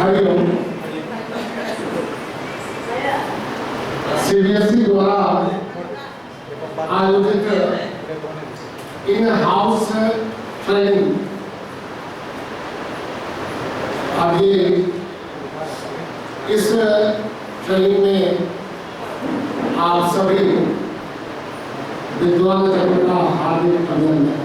Hariom. CBSE द्वारा आयोजित in house training, आगे इस ट्रेनिंग में आप सभी विद्वान जनों का हार्दिक अभिनंदन।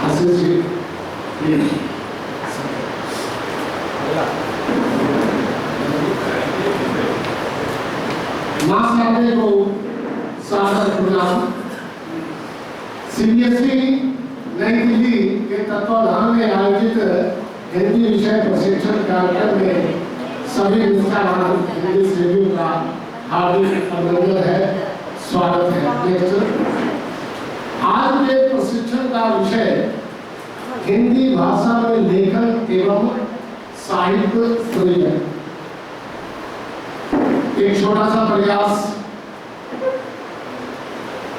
आशीष जी, मां साहब को सादर प्रणाम। सीबीएसई नई दिल्ली के तत्वाधान में आयोजित हिंदी विषय प्रशिक्षण कार्यक्रम में सभी निष्ठावान हिंदी सैनिकों का हार्दिक अभिनंदन है, स्वागत है। आज के प्रशिक्षण का विषय हिंदी भाषा में लेखन एवं साहित्य सृजन। एक छोटा सा प्रयास,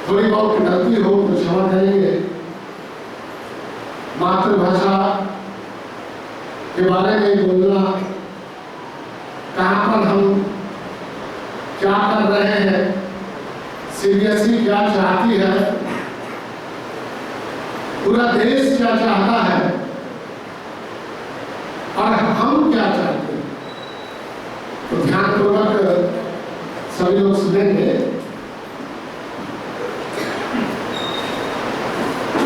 थोड़ी बहुत गलती हो तो क्षमा करेंगे। मातृभाषा के बारे में बोलना, कहाँ पर हम क्या कर रहे हैं, सीबीएसई क्या चाहती है, पूरा देश क्या चाहता है और हम क्या चाहते हैं, तो ध्यानपूर्वक सभी लोग सुनेंगे।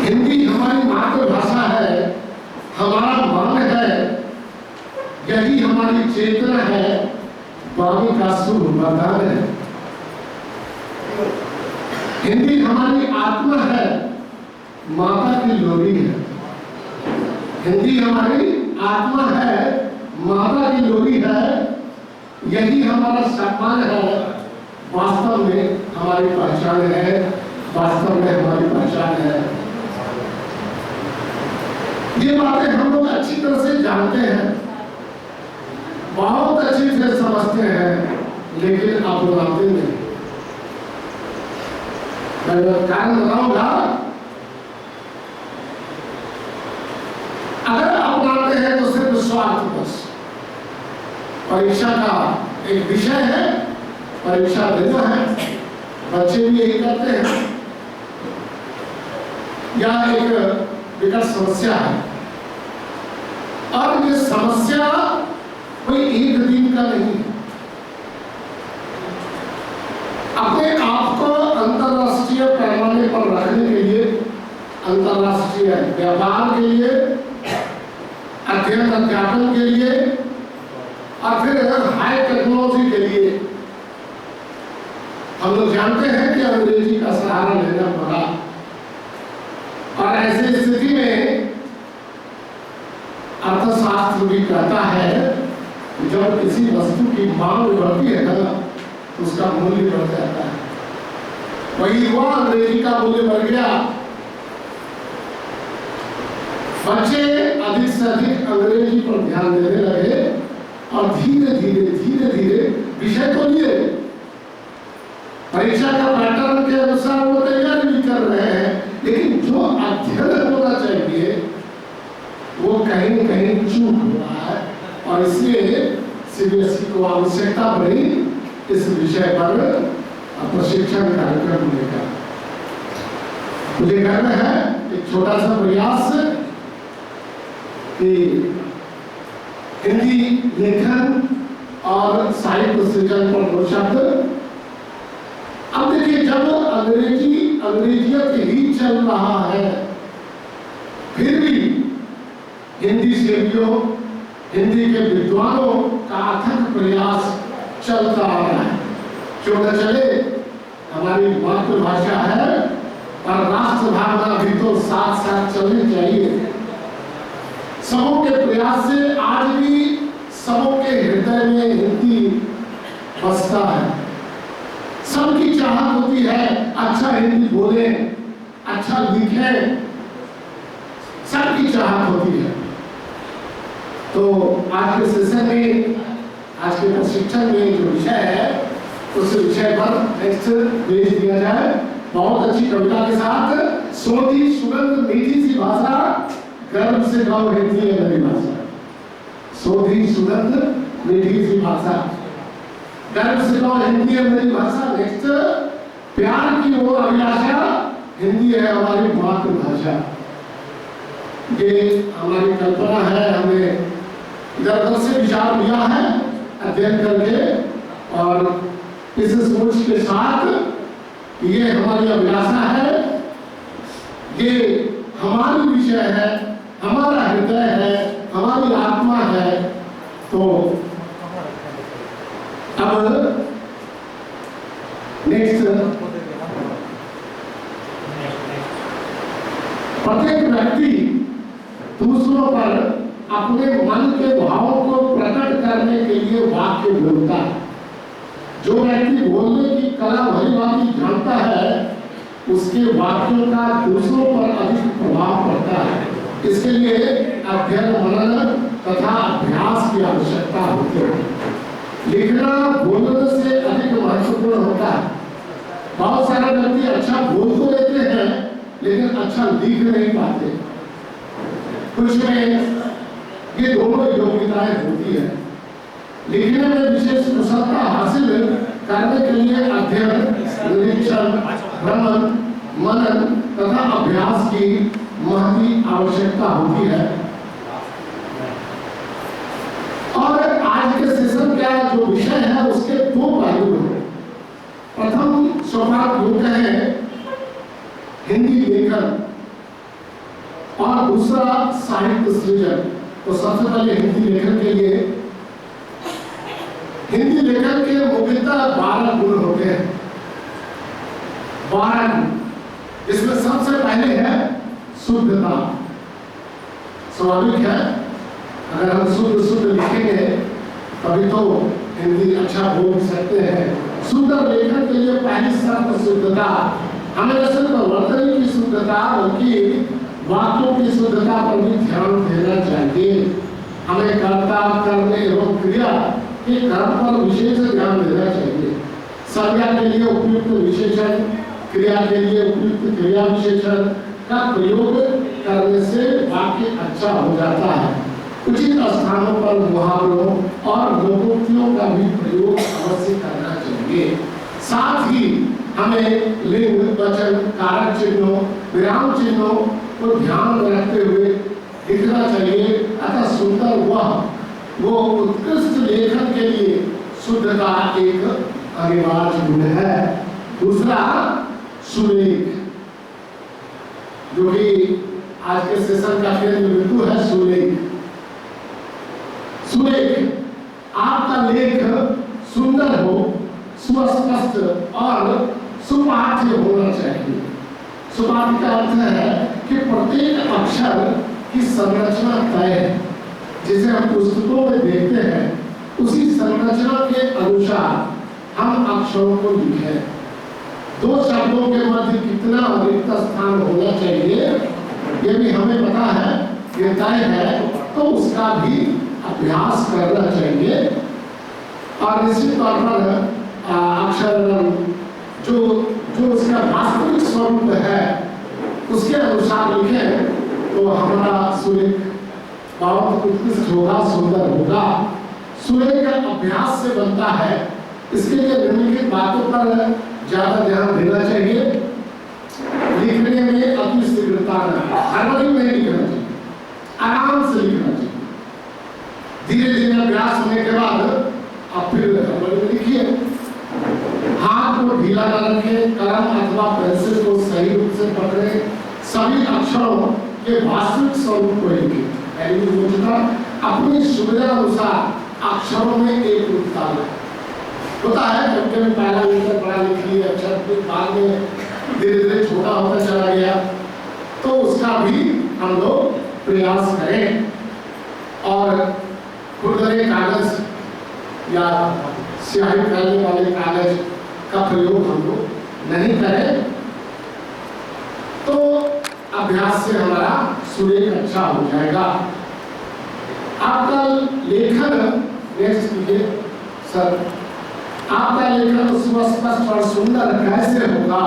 हिंदी हमारी मातृभाषा है, हमारा मन है, यही हमारी चेतना है, वाणी का शुभ वरदान है। हिंदी हमारी आत्मा है, माता की लोरी है। हिंदी हमारी आत्मा है, माता की लोरी है, यही हमारा सम्मान है, वास्तव में हमारी पहचान है, वास्तव में हमारी पहचान है। ये बातें हम लोग अच्छी तरह से जानते हैं, बहुत अच्छी से समझते हैं, लेकिन अपनाते नहीं। मैं कारण बताऊंगा, अगर अपनाते हैं तो सिर्फ स्वार्थ बस। परीक्षा का एक विषय है, परीक्षा देना है, बच्चे भी यही करते हैं, या एक विकट समस्या है। और ये समस्या कोई एक दिन का नहीं है। अपने आप को अंतरराष्ट्रीय पैमाने पर रखने के लिए, अंतरराष्ट्रीय व्यापार के लिए, अध्ययन अध्यापन के लिए और फिर हाई टेक्नोलॉजी के लिए हम लोग जानते हैं कि अंग्रेजी का सहारा लेना पड़ा। और ऐसी स्थिति में अर्थशास्त्र भी कहता है कि जब किसी वस्तु की मांग बढ़ती है ना, तो उसका मूल्य बढ़ जाता है। वही हुआ, अंग्रेजी का मूल्य बढ़ गया। बच्चे अधिक से अधिक अंग्रेजी पर ध्यान देने लगे और धीरे धीरे विषय तो लिए, परीक्षा का पैटर्न के अनुसार वो तैयारी भी कर रहे हैं, लेकिन जो अध्ययन होना चाहिए वो कहीं न कहीं चूक हुआ है। और इसलिए सीबीएसई को आवश्यकता पड़ी इस विषय पर प्रशिक्षण कार्यक्रम लेकर। मुझे कहना है एक छोटा सा प्रयास कि हिंदी लेखन और साहित्य सृजन पर दो शब्द। अब देखिए, जब अंग्रेजियत ही चल रहा है, फिर भी हिंदी सेवियों, हिंदी के विद्वानों का अथक प्रयास चलता आ रहा है। क्यों न चले, हमारी मातृभाषा है और राष्ट्र भावना भी तो साथ साथ चलनी चाहिए। सबों के प्रयास से आज भी सबों के हृदय में हिंदी बसता है। सबकी चाहत होती है अच्छा हिंदी बोले, अच्छा लिखे, सबकी चाहत होती है। तो आज के सेशन में, आज के प्रशिक्षण में जो विषय है, उस विषय पर नेक्स्ट भेज दिया जाए बहुत अच्छी कविता के साथ। सोधी सुगंध मीठी सी भाषा, गर्व से कहो हिंदी है मेरी भाषा। सोधी सुगंध मीठी सी भाषा, गर्व से कहो हिंदी है मेरी भाषा। नेक्स्ट, प्यार की वो अभिलाषा, हिंदी है हमारी मातृभाषा। ये हमारी कल्पना है, हमने इधर से विचार लिया है अध्ययन करके, और इस सोच के साथ ये हमारी अभिलाषा है, ये हमारी विषय है, हमारा हृदय है, हमारी आत्मा है। तो अब नेक्स्ट, प्रत्येक व्यक्ति दूसरों पर अपने मन के भावों को प्रकट करने के लिए वाक्य बोलता है। जो व्यक्ति बोलने की कला भली भांति जानता है, उसके वाक्यों का दूसरों पर अधिक प्रभाव पड़ता है। इसके लिए अध्ययन, मनन तथा अभ्यास की आवश्यकता होती है। लिखना बोलने से अधिक महत्वपूर्ण होता है। बहुत सारे व्यक्ति अच्छा बोल तो लेते हैं, लेकिन अच्छा लिख नहीं पाते। कुछ में ये दोनों योग्यताएं होती है। लिखने में विशेष कुशलता हासिल करने के लिए अध्ययन, निरीक्षण, भ्रमण, मनन तथा अभ्यास की महती आवश्यकता होती है। और आज के सेशन का जो विषय है उसके दो पहलू हैं। प्रथम सोपान योग है हिंदी लेखन, और दूसरा साहित्य सृजन। तो सबसे पहले हिंदी लेखन के लिए, हिंदी लेखन के मुख्यतः 12 गुण होते हैं। 12 गुण, इसमें सबसे पहले है शुद्धता। स्वाभाविक है, अगर हम शुद्ध लिखेंगे तभी तो हिंदी अच्छा बोल सकते हैं। सुंदर लेखन के लिए पहली शर्त शुद्धता। हमें न सिर्फ वर्तनी की शुद्धता बल्कि वाक्यों की शुद्धता पर भी ध्यान देना चाहिए। हमें कर्ता, कर्म एवं क्रिया के क्रम पर विशेष ध्यान देना चाहिए। संज्ञा के लिए उपयुक्त विशेषण, क्रिया के लिए उपयुक्त क्रिया विशेषण का प्रयोग करने से वाक्य अच्छा हो जाता है। उचित स्थानों पर मुहावरों और लोकोक्तियों का भी प्रयोग अवश्य करना चाहिए। साथ ही हमें लिंग, वचन, कारक चिन्हों, विराम चिन्हों को ध्यान में रखते हुए लिखना चाहिए। अतः सुंदर वो उत्कृष्ट लेखन के लिए शुद्धता एक अनिवार्य गुण है। दूसरा सुलेख, जो कि आज के सेशन का केंद्र बिंदु है। सुलेख, आपका लेख सुंदर हो, सुस्पष्ट और सुपाठ्य होना चाहिए। सुपाठ्य का अर्थ है कि प्रत्येक अक्षर की संरचना तय है। जिसे हम पुस्तकों में देखते हैं, उसी संरचना के अनुसार हम अक्षरों को लिखें। दो शब्दों के मध्य कितना रिक्त स्थान होना चाहिए, ये भी हमें पता है, ये तय है। तो उसका भी अभ्यास करना चाहिए। और निश्चित तौर पर अक्षर जो उसका वास्तविक स्वरूप है उसके अनुसार लिखें तो हमारा सुलेख बहुत उत्कृष्ट होगा, सुंदर होगा। सुलेख का अभ्यास से बनता है। इसके लिए निम्नलिखित बातों पर ज्यादा ध्यान देना चाहिए। लिखने में अति शीघ्रता हड़बड़ी में लिखना चाहिए, आराम से लिखना चाहिए। धीरे धीरे अभ्यास होने के बाद आप फिर हड़बड़ी में लिखिए। हाथ को ढीला न रखें, कलम अथवा पेंसिल को सही रूप से पकड़ें। सभी अक्षरों के वास्तविक स्वरूप को लिखें। अपनी सुविधा अनुसार अक्षरों में एक रूपता होता है। जब कभी पहला लेकर पढ़ा लिख लिया अक्षर, फिर बाद में धीरे धीरे छोटा होता चला गया, तो उसका भी हम लोग प्रयास करें। और खुरदरे कागज या स्याही फैलने वाले कागज का प्रयोग हम लोग नहीं करें, तो अभ्यास से हमारा सुलेख अच्छा हो जाएगा। आपका लेखन, नेक्स्ट कीजिए सर, आपका लेखन सुस्पष्ट और सुंदर कैसे होगा,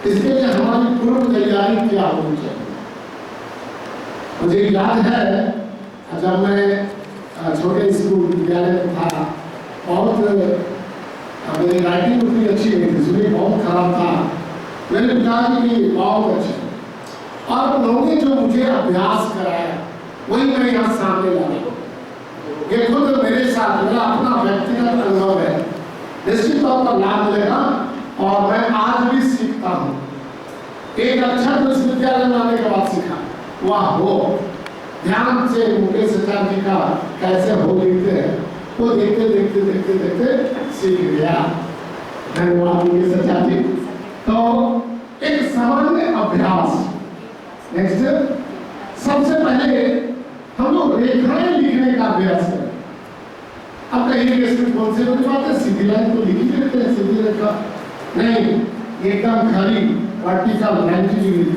इसके लिए हमारी पूर्व तैयारी याद है जब मैं छोटे स्कूल विद्यालय में था, बहुत मेरी राइटिंग उतनी अच्छी नहीं थी, सुनी बहुत खराब था। मेरे पिताजी की बहुत अच्छी, और उन्होंने जो मुझे अभ्यास कराया वही मैं यहाँ सामने लाया। ये खुद मेरे साथ मेरा अपना व्यक्तिगत अनुभव है, निश्चित तौर पर लाभ मिलेगा और मैं आज भी सीखता हूँ। एक अक्षर विश्वविद्यालय में आने के बाद सीखा, वाह हो ध्यान से मुकेश आचार्य जी का कैसे हो लिखते हैं, वो देखते देखते देखते देखते सीख गया। धन्यवाद मुकेश आचार्य जी। तो एक सामान्य अभ्यास। नेक्स्ट, सबसे पहले हम लोग रेखाएं लिखने का अभ्यास करें। अब कहिए इसमें कौन सी बड़ी बात है, सीधी लाइन तो लिख ही लेते हैं, सीधी रेखा नहीं, एकदम खड़ी वर्टिकल 90 डिग्री।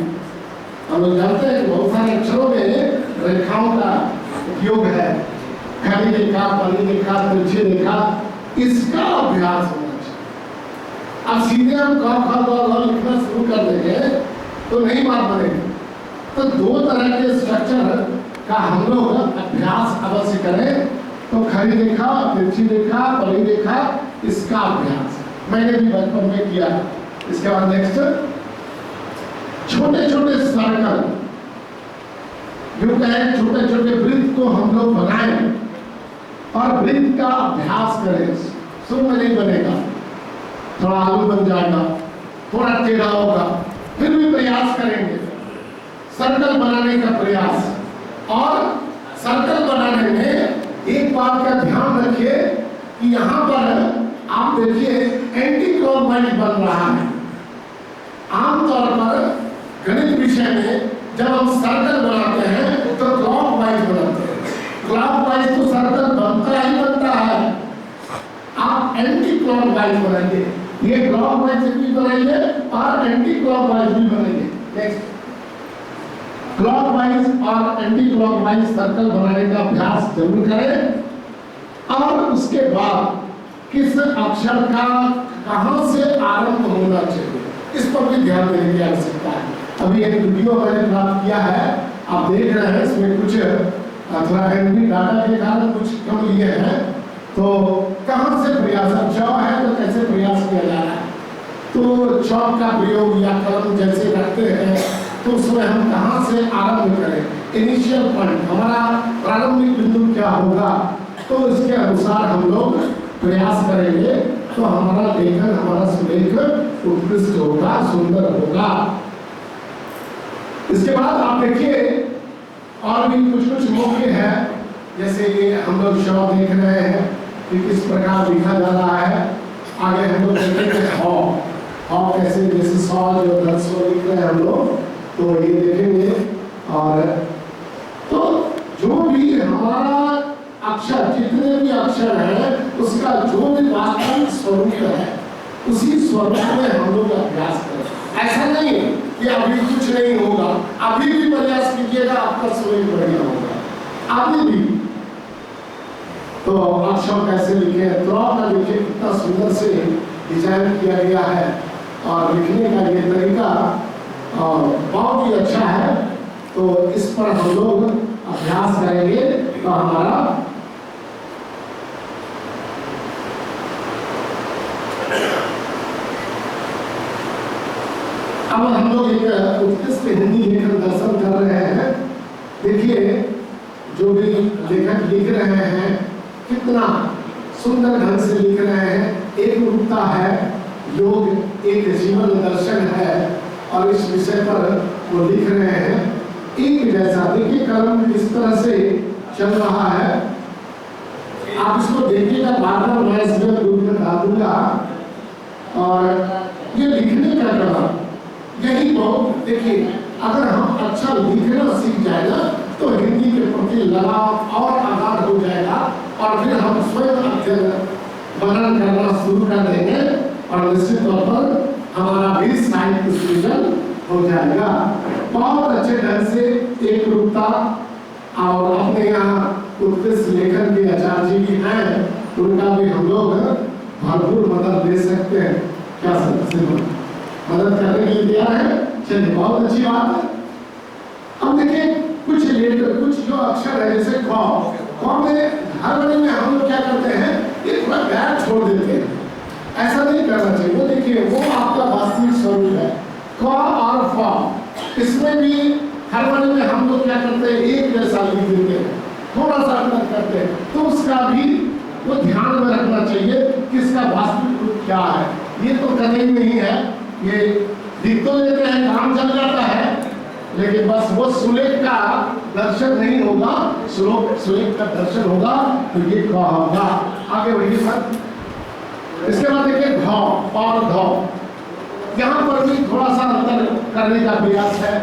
हम लोग जानते हैं कि बहुत सारे अक्षरों में रेखाओं का उपयोग है, खड़ी रेखा, बड़ी रेखा, तिरछी रेखा, इसका अभ्यास होना चाहिए। अब सीधे हम क ख ग घ लिखना शुरू कर देंगे तो नहीं बात बनेगी। तो दो तरह के स्ट्रक्चर का हम लोग अभ्यास अवश्य करें। तो खड़ी रेखा, तिरछी रेखा, बड़ी रेखा, इसका अभ्यास मैंने भी बचपन में किया। इसके बाद नेक्स्ट, छोटे छोटे सर्कल, जो कहें छोटे छोटे वृत्त को हम लोग बनाएं और वृत्त का अभ्यास करें। शुरू में नहीं बनेगा, थोड़ा आलू बन जाएगा, थोड़ा टेढ़ा होगा, फिर भी प्रयास करेंगे सर्कल बनाने का प्रयास। और सर्कल बनाने में एक बात का ध्यान रखिए कि यहाँ पर आप देखिए एंटी क्लॉकवाइज बन रहा है। आमतौर पर गणित विषय में जब हम सर्कल बनाते हैं तो क्लॉकवाइज बनाते हैं। क्लॉकवाइज तो सर्कल बनता ही बनता है, आप एंटी क्लॉकवाइज बनाइए। ये क्लॉकवाइज भी बनाइए और एंटी क्लॉकवाइज भी बनाइए। नेक्स्ट, क्लॉकवाइज और एंटी क्लॉकवाइज सर्कल बनाने का अभ्यास जरूर करें। और उसके बाद किस अक्षर का कहां से आरंभ होना चाहिए, इस पर भी ध्यान देने की आवश्यकता है। अभी एक वीडियो मैंने प्राप्त किया है, आप देख रहे हैं, इसमें कुछ थोड़ा एमबी डाटा के कारण कुछ कम लिए हैं। तो कहां से प्रयास, अब च है तो कैसे प्रयास किया जा रहा है, तो चौक का प्रयोग या कलम जैसे रखते हैं तो उसमें हम कहां से आरंभ करें, इनिशियल पॉइंट हमारा प्रारंभिक बिंदु क्या होगा, तो इसके अनुसार हम लोग प्रयास करेंगे तो हमारा लेखन, हमारा सुलेख उत्कृष्ट होगा, सुंदर होगा। इसके बाद आप देखिए और भी कुछ कुछ मौके हैं, जैसे हम लोग शब्द देख रहे हैं कि किस प्रकार लिखा जा रहा है। आगे हम लोग देखेंगे हॉ कैसे, जैसे सौ जो 10 लिख रहे हैं हम लोग, तो ये देखेंगे। और तो जो भी हमारा अक्षर, जितने भी अक्षर हैं उसका जो भी वास्तविक स्वरूप है उसी स्वरूप में हम लोग अभ्यास करें। ऐसा नहीं कि अभी कुछ नहीं होगा, अभी भी प्रयास कीजिएगा, आपका स्वरूप बढ़िया होगा अभी भी। तो अक्षर कैसे लिखे, का लिखे, कितना सुंदर से डिजाइन किया गया है और लिखने का ये तरीका बहुत ही अच्छा है। तो इस पर हम लोग अभ्यास करेंगे तो हमारा अब हम लोग एक उत्कृष्ट हिंदी लेखन दर्शन कर रहे हैं। देखिए जो भी लेखक लिख रहे हैं कितना सुंदर ढंग से लिख रहे हैं, एक रूपता है, योग एक जीवन दर्शन है और इस विषय पर वो लिख रहे हैं एक जैसा। देखिए कलम किस तरह से चल रहा है, आप इसको देखिएगा, बार बार मैं इसमें ग्रुप में डाल दूंगा। और ये लिखने का कला यही बहुत, देखिए अगर हम अच्छा लिखना सीख जाए ना तो हिंदी के प्रति लगाव और आगाढ़ हो जाएगा और फिर हम स्वयं अध्ययन मनन करना शुरू कर देंगे और निश्चित तौर पर हमारा भी साहित्य सृजन हो जाएगा। बहुत अच्छे ढंग से एक रूपता और अपने यहाँ उत्कृष्ट लेखन के आचार्य जी भी हैं, उनका भी हम लोग भरपूर मदद दे सकते हैं। क्या सकते मदद करने के लिए तैयार है, चलिए बहुत अच्छी बात है। अब देखिए कुछ लेटर कुछ जो अक्षर है जैसे क में हार्मनी में हम लोग क्या करते हैं, ये थोड़ा गैप छोड़ देते हैं, ऐसा नहीं करना चाहिए। वो देखिए वो आपका वास्तविक स्वरूप है क और फ, इसमें भी हार्मनी में हम लोग क्या करते हैं, एक जैसा लिख देते हैं, थोड़ा सा अंतर करते हैं, तो उसका भी वो ध्यान में रखना चाहिए कि इसका वास्तविक रूप क्या है। ये तो कभी नहीं है, ये लिख तो लेते हैं, काम चल जाता है, लेकिन बस वो सुलेख का दर्शन नहीं होगा, सुलेख का दर्शन होगा तो ये क होगा। आगे बढ़िए सर। इसके बाद देखिए घ और ध, यहाँ पर भी थोड़ा सा अंतर करने का प्रयास है।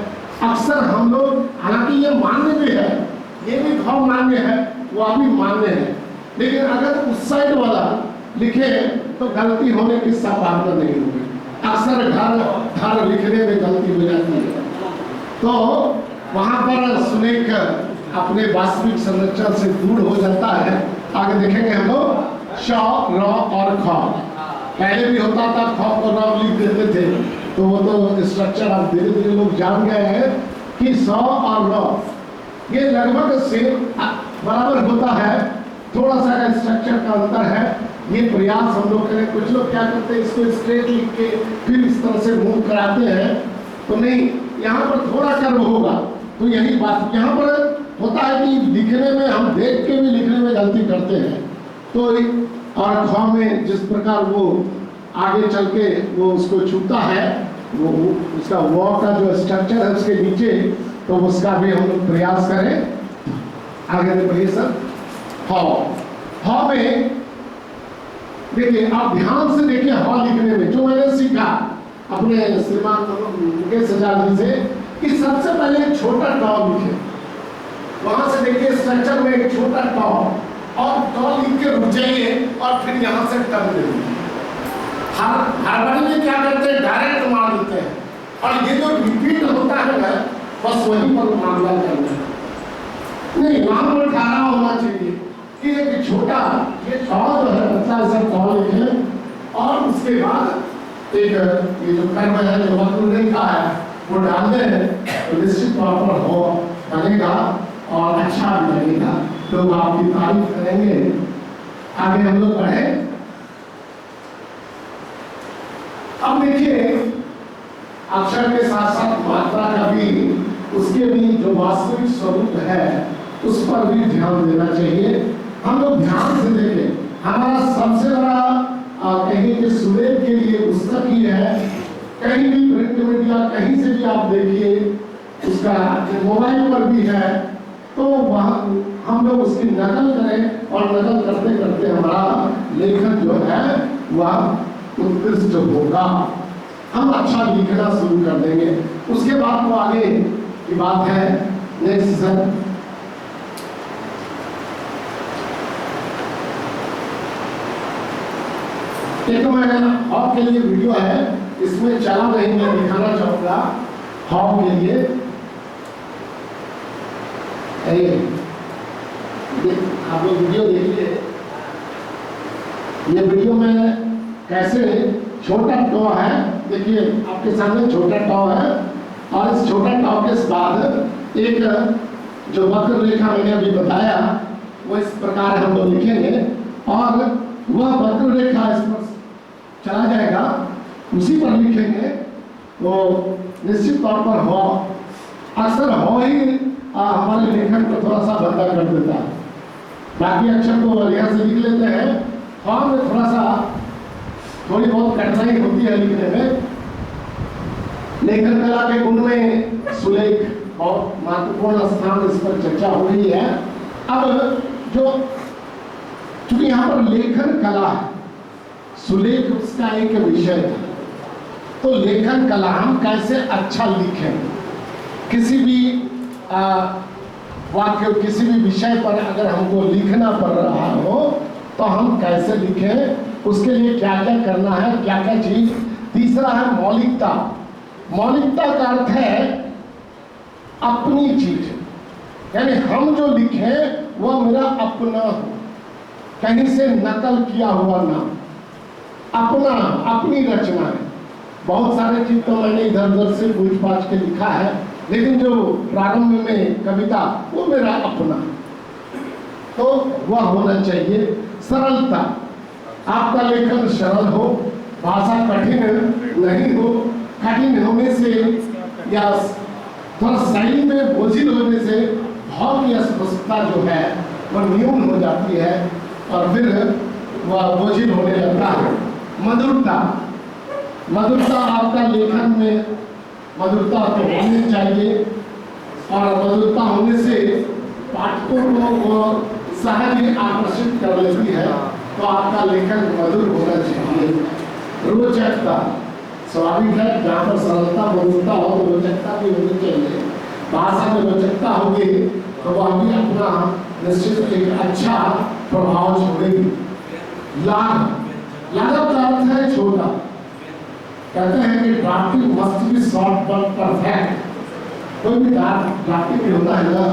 अक्सर हम लोग, हालांकि ये मान्य भी है, ये भी घ मान्य है, वह भी मान्य है, लेकिन अगर उस साइड वाला लिखे तो गलती होने की संभावना नहीं होगी। अक्सर घर लिखने में गलती हो जाती है, तो वहां पर सुलेख अपने वास्तविक संरचना से दूर हो जाता है। आगे देखेंगे हम लोग श, र और ख। पहले भी होता था ख को र लिख देते थे, तो वो तो स्ट्रक्चर अब धीरे धीरे लोग जान गए हैं कि स और र ये लगभग से बराबर होता है, थोड़ा सा स्ट्रक्चर का अंतर है। ये प्रयास हम लोग करें। कुछ लोग क्या करते हैं, इसको स्ट्रेट लिख के फिर इस तरह से मूव कराते हैं, तो नहीं, यहाँ पर थोड़ा कर्व होगा। तो यही बात यहाँ पर होता है कि लिखने में हम देख के भी लिखने में गलती करते हैं। तो और ख में जिस प्रकार वो आगे चल के वो उसको छूता है, वो उसका व का जो स्ट्रक्चर है उसके नीचे, तो उसका भी हम लोग प्रयास करें। आगे बढ़िए सर। ह में देखिए, आप ध्यान से देखिए, ह लिखने में जो मैंने सीखा अपने श्रीमान मुकेश आजाद जी से कि सबसे पहले एक छोटा ट लिखे, वहां से देखिए स्ट्रक्चर में एक छोटा ट और ट लिख के रुक जाइए और फिर यहाँ से टर्न दे दीजिए। हार्मनी में क्या करते हैं, डायरेक्ट मार देते हैं, और ये जो रिपीट होता है ना, बस वहीं पर मामला करना है। नहीं, वहां पर ठहरा होना चाहिए कि एक छोटा ये ट जो है बच्चा ऐसा ट लिखे, और उसके बाद एक ये जो कर्म है, जो वक्र रेखा है, वो डाल दें तो निश्चित तौर पर हो बनेगा और अच्छा भी लगेगा, लोग आपकी तारीफ करेंगे। आगे हम लोग बढ़े। अब देखिए, अक्षर के साथ साथ मात्रा का भी, उसके भी जो वास्तविक स्वरूप है उस पर भी ध्यान देना चाहिए। हम लोग ध्यान से देखें, हमारा सबसे बड़ा कहीं के सुलेख के लिए पुस्तक ही है। कहीं भी प्रिंट मीडिया कहीं से भी आप देखिए, उसका मोबाइल पर भी है, तो वहाँ हम लोग उसकी नकल करें, और नकल करते करते हमारा लेखन जो है वह उत्कृष्ट होगा। हम अच्छा लिखना शुरू कर देंगे। उसके बाद तो आगे की बात है। Next sir. एक मैंने हॉब के लिए वीडियो है, इसमें चला नहीं, मैं दिखाना चाहूंगा हॉब के लिए। आप लोग वीडियो देखिए, ये वीडियो में कैसे छोटा टॉ है, देखिए आपके सामने छोटा टॉ है, और इस छोटा टॉ के बाद एक जो वक्र रेखा मैंने अभी बताया वो इस प्रकार हम लोग लिखेंगे, और वह वक्र रेखा इस पर चला जाएगा, उसी पर लिखेंगे तो निश्चित तौर पर हो, अक्सर हो ही हमारे लेखन को थोड़ा सा बंदा कर देता है। बाकी अक्षर को बढ़िया से लिख लेते हैं, फॉर्म में थोड़ी बहुत कठिनाई होती है लिखने में। लेखन कला के गुण में सुलेख बहुत महत्वपूर्ण स्थान, इस पर चर्चा हो रही है। अब जो चूंकि यहाँ पर लेखन कला है, सुलेख उसका एक विषय है, तो लेखन कला हम कैसे अच्छा लिखें, किसी भी वाक्य, किसी भी विषय पर अगर हमको लिखना पड़ रहा हो तो हम कैसे लिखें, उसके लिए क्या क्या करना है, क्या क्या चीज। तीसरा है मौलिकता। मौलिकता का अर्थ है अपनी चीज, यानी हम जो लिखें वो मेरा अपना हो, कहीं से नकल किया हुआ ना, अपनी रचना है। बहुत सारे चीज तो मैंने इधर उधर से पूछ पाछ के लिखा है, लेकिन जो प्रारंभ में कविता वो मेरा अपना, तो वह होना चाहिए सरलता। आपका लेखन सरल हो, भाषा कठिन नहीं हो। कठिन होने से या थोड़ा शैली में बोझिल होने से भाव की स्पष्टता जो है वह न्यून हो जाती है और फिर वह बोझिल होने लगता है। मधुरता, मधुरता आपका लेखन में मधुरता तो होनी चाहिए और मधुरता होने से पाठकों को वो सहज आकर्षित कर लेती है। तो आपका लेखन मधुर होना चाहिए। रोचकता स्वाभाविक है, जहाँ पर सरलता मधुरता हो तो रोचकता भी होनी चाहिए। भाषा में रोचकता होगी तो वह भी अपना निश्चित एक अच्छा प्रभाव छोड़ेगी। लाघव, लाघव का अर्थ है छोटा। कहते हैं कि drafting must be short but perfect. कोई भी ड्राफ्टिंग होता है ना,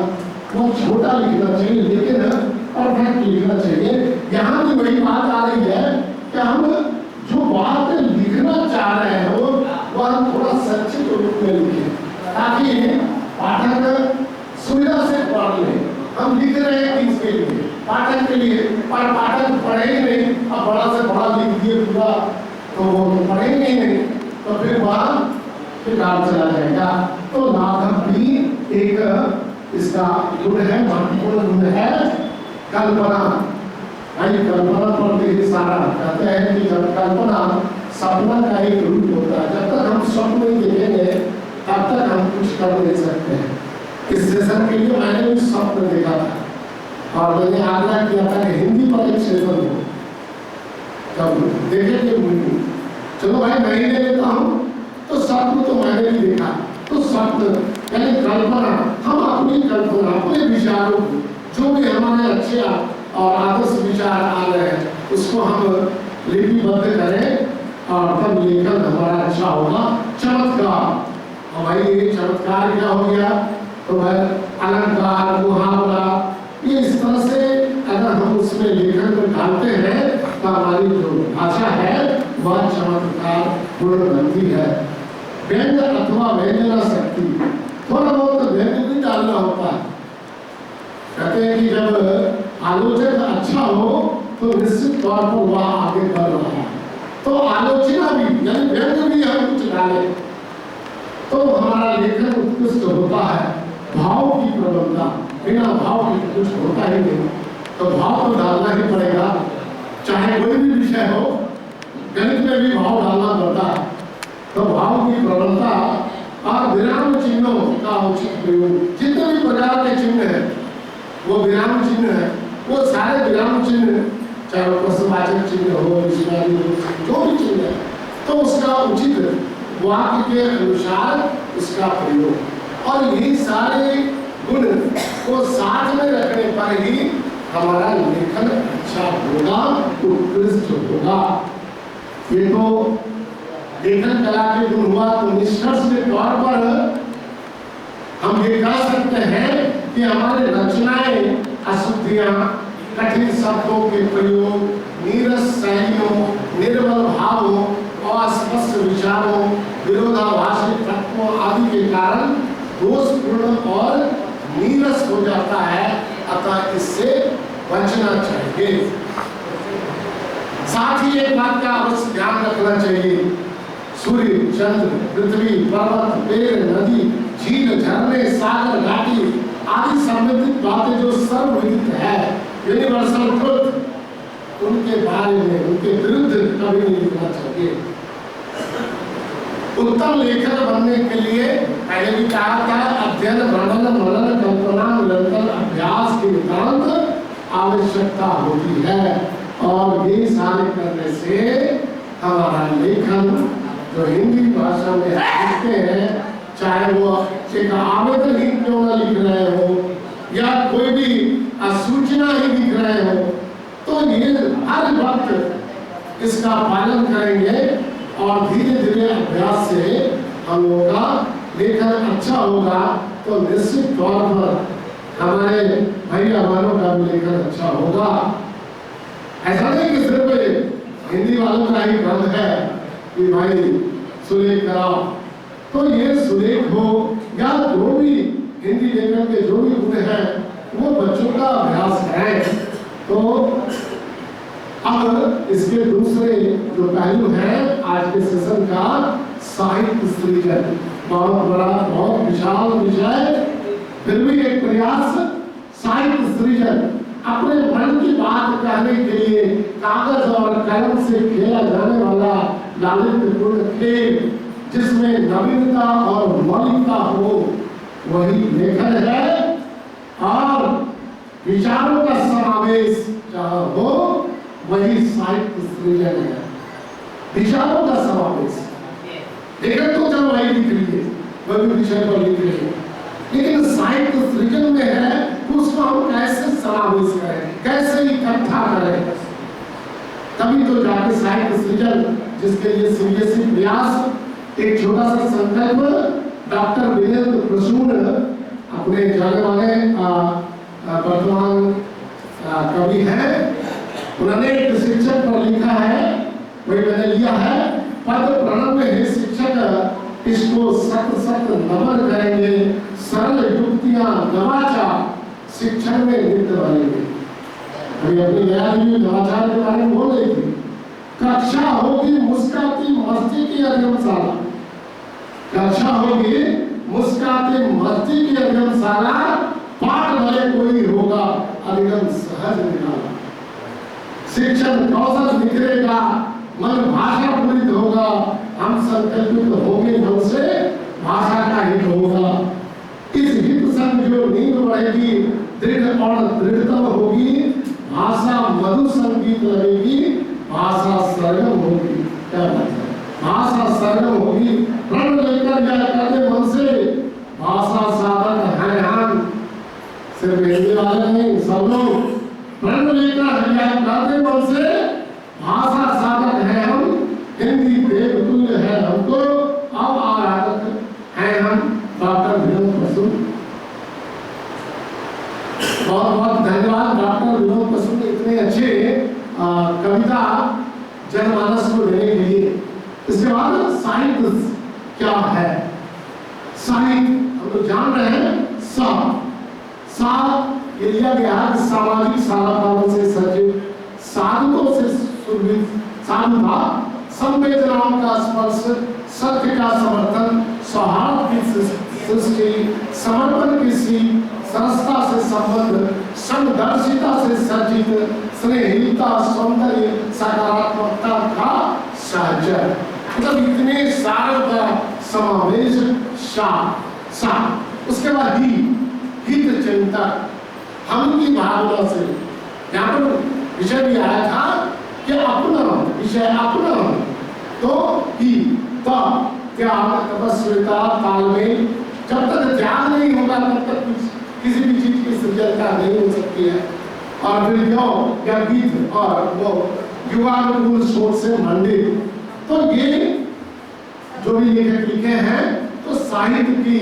वो छोटा लिखना चाहिए लेकिन परफेक्ट लिखना चाहिए। यहाँ भी वही बात आ रही है कि हम जो बात लिखना चाह रहे हो वह थोड़ा संक्षिप्त रूप में लिखें ताकि पाठक सुविधा से पढ़ ले। हम लिख रहे हैं किसके लिए? पाठक के लिए, पर पाठक पढ़े ही नहीं। अब बड़ा से बड़ा लिख दिए पूरा तो वो पढ़ेंगे ही नहीं, तो फिर वह बेकार चला जाएगा। तो लाघव भी एक इसका गुण है, महत्वपूर्ण गुण है। कल्पना, भाई कल्पना पर देखिए सारा कहते हैं कि जब कल्पना सपना का एक रूप होता है, जब तक हम स्वप्न नहीं देखेंगे तब तक हम कुछ कर नहीं सकते हैं। इस सेशन के लिए मैंने भी स्वप्न देखा था और मैंने आग्रह किया था कि हिंदी पर एक सेशन हो, तब देखेंगे मूवी। चलो भाई मैं ही ले लेता हूँ, तो स्वप्न तो मैंने भी देखा। तो स्वप्न यानी कल्पना, हम अपनी कल्पना, अपने विचारों को, जो भी हमारे अच्छे और आदर्श विचार आ रहे हैं उसको हम लिपिबद्ध करें और तब लेखन हमारा अच्छा होगा। चमत्कार, और भाई ये चमत्कार क्या हो गया? तो भाई अलंकार, मुहावरा, ये इस तरह से अगर हम उसमें लेखन में डालते हैं तो हमारी जो भाषा है वह चमत्कार पूर्ण बनती है। व्यंग अथवा व्यंजना शक्ति, थोड़ा बहुत व्यंग भी डालना होता है। कहते हैं कि जब आलोचक अच्छा हो तो निश्चित तौर पर वह आगे बढ़ रहा है। तो आलोचना भी यानी व्यंग भी हम कुछ डालें तो हमारा लेखन उत्कृष्ट होता है। भाव की प्रबलता, बिना भाव के कुछ होता ही नहीं, तो भाव तो डालना ही पड़ेगा। चाहे कोई भी विषय हो, गणित में भी भाव डालना पड़ता है। तो भाव की प्रबलता और विराम चिन्हों का उचित प्रयोग। जितने भी प्रकार के चिन्ह है वो विराम चिन्ह है, वो सारे विराम चिन्ह, चाहे वो प्रश्नवाचक चिन्ह हो, जो भी चिन्ह है, तो उसका उचित वाक्य के अनुसार उसका प्रयोग। और यही सारे गुण को साथ में रखने पर ही हमारा लेखन अच्छा होगा, उत्कृष्ट होगा। ये तो लेखन कला के गुण हुआ। तो निष्कर्ष के तौर पर हम ये कह सकते हैं कि हमारे रचनाएं अशुद्धियां, कठिन शब्दों के प्रयोग, नीरस शैलियों, निर्बल भावों, अस्पष्ट विचारों, विरोधाभासी तत्वों आदि के कारण दोषपूर्ण और नीरस हो जाता है। अतः इससे बचना चाहिए। साथ ही एक बात का अवश्य ध्यान रखना चाहिए, सूर्य, चंद्र, पृथ्वी, पर्वत, पेड़, नदी, झील, झरने, सागर, घाटी आदि संबंधित बातें जो सर्वविदित है, यूनिवर्सल ट्रुथ, उनके बारे में, उनके विरुद्ध कभी नहीं लिखना चाहिए। उत्तम लेखक बनने के लिए पहले भी कहा था, अध्ययन, भ्रमण, मनन, कल्पना, निरंतर अभ्यास की नितांत आवश्यकता होती है। और ये सारे करने से हमारा लेखन जो हिंदी भाषा में लिखते हैं, चाहे वो एक आवेदन ही क्यों न लिख रहे हो या कोई भी सूचना ही लिख रहे हो, तो ये हर वक्त इसका पालन करेंगे और धीरे धीरे अभ्यास से हम लोगों का लेखन अच्छा होगा। तो निश्चित तौर पर हमारे भैया बहनों का भी लेखन अच्छा होगा। ऐसा नहीं कि सिर्फ हिंदी वालों का ही क्रम है कि भाई सुलेख कराओ, तो ये सुलेख हो या जो के जो भी गुण हैं वो बच्चों का अभ्यास है। तो अब इसके दूसरे जो पहलू है आज के सेशन का, साहित्य सृजन। बहुत बड़ा बहुत विशाल विषय, फिर भी एक प्रयास साहित्य सृजन। अपने मन की बात कहने के लिए कागज और कलम से खेला जाने वाला लालित्यपूर्ण खेल, जिसमें नवीनता और मौलिकता हो, वही लेखन है। और विचारों का समावेश जहाँ हो, वही साहित्य सृजन है। विचारों का समावेश, लेखन तो चलो वही लिख लीजिए, वही विषय पर लिख लीजिए, लेकिन साहित्य सृजन में है उसको हम कैसे समावेश करें, कैसे इकट्ठा करें, तभी तो जाके साहित्य सृजन, जिसके लिए सीबीएसई प्रयास। एक छोटा सा संकल्प, डॉक्टर वीरेंद्र प्रसून अपने जाने वाले वर्तमान कवि हैं, उन्होंने एक शिक्षक पर लिखा है, वही मैंने लिया है, पद प्रणव में है शिक्षक, इसको सत सत नमन करेंगे, सरल युक्तियां नवाचार शिक्षण में नित्य बनेंगे। अभी अपनी नया नवाचार के बारे में बोल रही थी। कक्षा होगी मुस्काती मस्ती की अध्ययनशाला, कक्षा होगी मुस्काती मस्ती की अध्ययनशाला, पाठ भले कोई होगा अधिगम सहज निराला। शिक्षण कौशल निखरेगा, मन भाषा पूरित होगा, हम संकल्पित होंगे मन से भाषा का हित होगा। इस हित संग जो नींद बढ़ेगी, दृढ़ और दृढ़तम होगी, भाषा मधु संगीत लगेगी, भाषा सरगम होगी। क्या बात है, भाषा सरगम होगी। प्रण लेकर जाया करते मन से, भाषा साधक है हम, सिर्फ हिंदी वाले नहीं, सब लोग प्रण लेकर जाया करते मन से, भाषा साधक है हम, हिंदी देवतुल्य है हमको, अब आराधक है हम। डॉक्टर विनोद प्रसून, बहुत बहुत धन्यवाद डॉक्टर विनोद प्रसून, इतने अच्छे कविता जनमानस को देने के लिए। इसके बाद साहित्य क्या है? साहित्य हम लोग जान रहे हैं, सा ये लिया गया है सामाजिक साधनों से सजीव, साधकों से सुरभित साधुता, संवेदनाओं का स्पर्श, सत्य का समर्थन, सौहार्द की सृष्टि, समर्पण की सीख, सरसता से संबंध, समदर्शिता से सज्जित, स्नेहिता, सौंदर्य, सकारात्मकता का सहचर, मतलब इतने सारों का समावेश। सा उसके बाद हित चिंतक, हम की भावना से, यहाँ पर विषय भी आया था कि अपना विषय अपना, तो ही त्याग, तपस्विता, तालमेल, जब तक त्याग नहीं होगा तब तक किसी भी चीज की सृजनता नहीं हो सकती है। और फिर या गीत और वो युवानुकूल सोच से मंडित। तो ये जो भी लेखक लिखे हैं, तो साहित्य की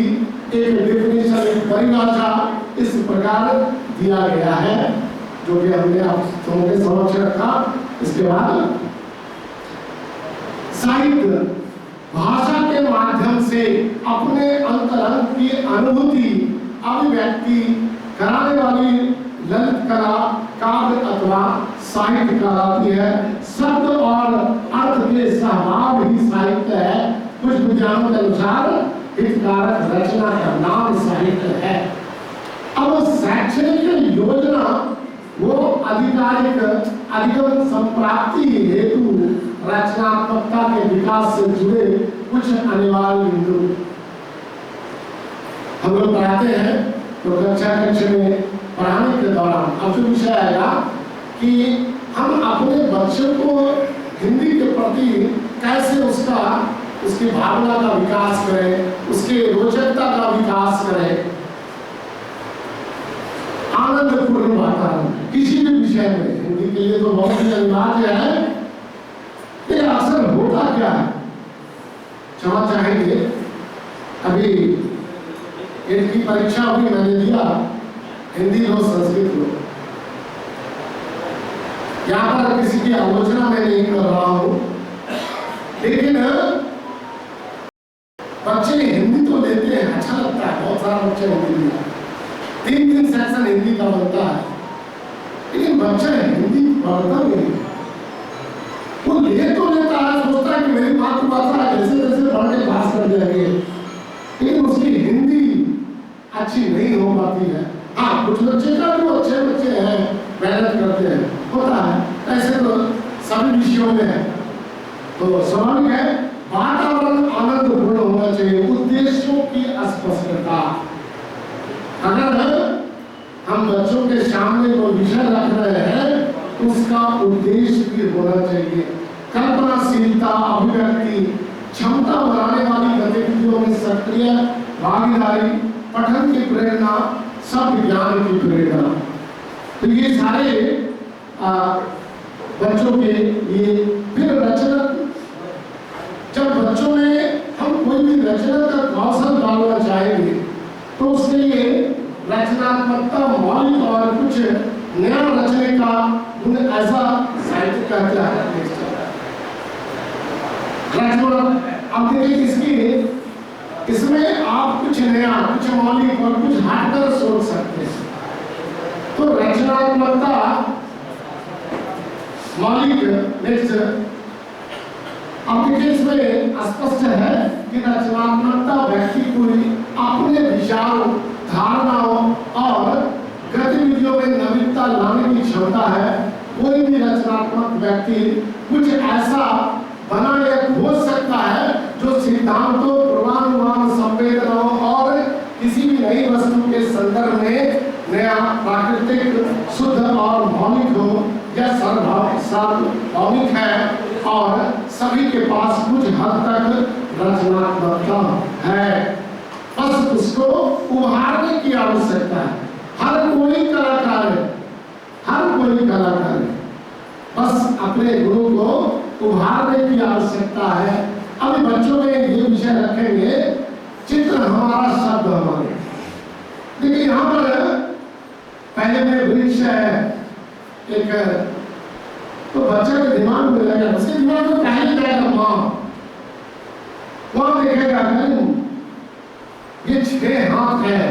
एक डेफिनेशन, एक परिभाषा इस प्रकार दिया गया है, जो कि हमने आप सबों के समक्ष रखा। इसके बाद साहित्य भाषा के माध्यम से अपने अंतरंग की अनुभूति अभिव्यक्ति कराने वाली ललित कला, काव्य अथवा साहित्य कहलाती है। शब्द और अर्थ के सहभाव ही साहित्य है। कुछ विद्वानों के अनुसार हितकारक रचना का नाम साहित्य है। अब शैक्षणिक योजना वो आधिकारिक अधिगम संप्राप्ति हेतु रचनात्मकता के विकास से जुड़े कुछ अनिवार्य बिंदु हम लोग पढ़ाते हैं। तो कक्ष में पढ़ाने के दौरान अब जो विषय आएगा कि हम अपने बच्चों को हिंदी के प्रति कैसे उसकी भावना का विकास करें, उसके रोचकता का विकास करें, आनंदपूर्ण वातावरण किसी भी विषय में। हिंदी के लिए तो बहुत ही अनिवार्य है। ये अक्सर होता क्या है, क्षमा चाहेंगे, अभी इनकी परीक्षा हुई, मैंने दिया, हिंदी लो संस्कृत लो। यहाँ पर किसी की आलोचना मैं नहीं कर रहा हूँ, लेकिन बच्चे हिंदी तो लेते हैं, अच्छा लगता है, बहुत सारा बच्चे हिंदी लिया, 3 सेक्शन हिंदी का बनता है, लेकिन बच्चा हिंदी पढ़ता नहीं, वो ले तो लेता है, सोचता है कि मेरी मातृभाषा है, जैसे जैसे पढ़ के पास कर जाएंगे, लेकिन उसकी हिंदी अच्छी नहीं हो पाती है। हाँ, कुछ बच्चे का भी अच्छे बच्चे हैं, मेहनत करते हैं, होता है, ऐसे तो सभी विषयों में है। तो स्वाभाविक है, वातावरण आनंदपूर्ण होना चाहिए, उद्देश्यों की स्पष्टता। अगर हम बच्चों के सामने कोई विषय रख रहे हैं, उसका उद्देश्य भी होना चाहिए। कल्पनाशीलता, अभिव्यक्ति क्षमता बढ़ाने वाली गतिविधियों में सक्रिय भागीदारी, पठन की प्रेरणा, सब ज्ञान की प्रेरणा। तो ये सारे बच्चों के लिए। फिर रचना, जब बच्चों में हम कोई भी रचना का कौशल डालना चाहेंगे तो उसके लिए रचनात्मकता, मौलिक और कुछ नया रचने का गुण ऐसा साहित्य कहता है। अब देखिए इसमें आप कुछ नया, कुछ मौलिक और कुछ हटकर सोच सकते हैं। तो रचनात्मकता, मौलिक, नेक्स्ट। अब देखिए इसमें स्पष्ट है कि रचनात्मकता व्यक्ति को अपने विचारों, धारणाओं और गतिविधियों में नवीनता लाने की क्षमता है। कोई भी रचनात्मक व्यक्ति कुछ ऐसा बना या खोज सकता है जो सिद्धांतों, पूर्वानुमान, संवेदनाओं और किसी भी नई वस्तु के संदर्भ में नया, प्राकृतिक, शुद्ध और मौलिक हो, या सार्वभौमिक है और सभी के पास कुछ हद तक रचनात्मकता है। बस उसको उभारने की आवश्यकता है। हर कोई कलाकार है, हर कोई कलाकार है, बस अपने गुरु को उभारने की आवश्यकता है। अभी बच्चों में ये विषय रखेंगे, चित्र हमारा, शब्द हमारे। देखिए यहाँ पर पहले में वृक्ष है एक, तो बच्चे के दिमाग में लगेगा, उसके दिमाग में पहले जाएगा माँ, वहां देखेगा ये 6 हाथ है,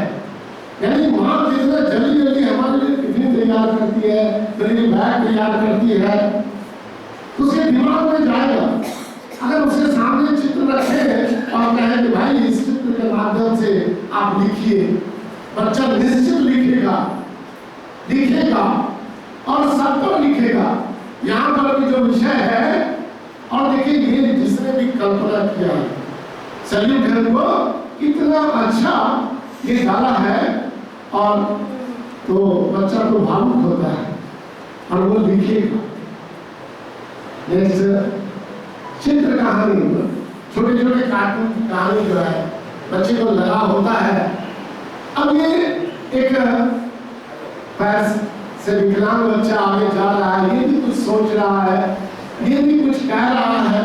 यानी माँ कितना जल्दी जल्दी हमारे लिए टिफिन तैयार करती है, मेरे बैग तैयार करती है, तो उसके दिमाग में जाएगा। अगर उसके सामने चित्र रखे और कहे कि भाई इस चित्र के माध्यम से आप लिखिए, बच्चा निश्चित लिखेगा और सब पर लिखेगा। यहाँ पर भी जो विषय है, और देखिए ये जिसने भी कल्पना किया, सैल्यूट है उनको, इतना अच्छा ये डाला है, और तो बच्चा तो भावुक होता है और वो लिखेगा। चित्र कहानी, छोटे छोटे कार्टून की कहानी जो है बच्चे को लगा होता है। अब ये एक पैर से विकलांग बच्चा आगे जा रहा है, ये भी कुछ सोच रहा है, ये भी कुछ कह रहा है।